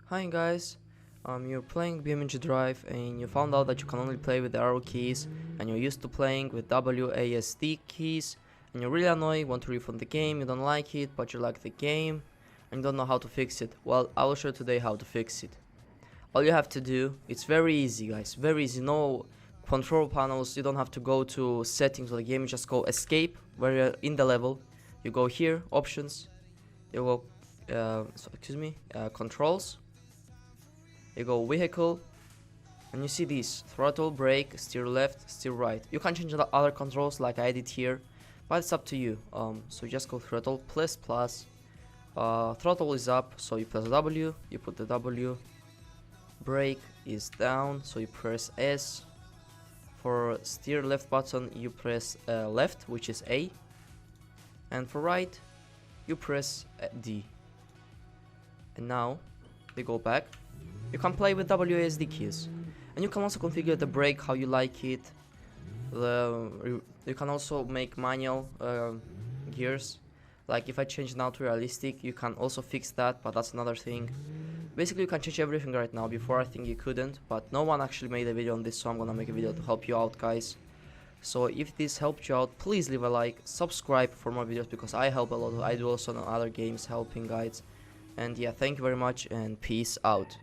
Hi guys, you're playing BeamNG Drive and you found out that you can only play with the arrow keys and you're used to playing with WASD keys and you're really annoyed, want to refund the game, you don't like it but you like the game and you don't know how to fix it. Well, I will show you today how to fix it. All you have to do, it's very easy guys, very easy, no control panels, you don't have to go to settings of the game, you just go escape where you're in the level, you go here, options, you go, controls. You go vehicle and you see these throttle, brake, steer left, steer right. You can change the other controls like I did here, but it's up to you. So you just go throttle plus. Throttle is up, so you press W, you put the W. Brake is down, so you press S. For steer left button you press left, which is A, and for right you press D. And now they go back. You can play with WASD keys, and you can also configure the brake how you like it. You can also make manual gears. Like if I change now to realistic, you can also fix that, but that's another thing. Basically you can change everything right now. Before I think you couldn't, but no one actually made a video on this, so I'm gonna make a video to help you out guys. So if this helped you out, please leave a like, subscribe for more videos because I help a lot. I do also on other games helping guides. And yeah, thank you very much and peace out.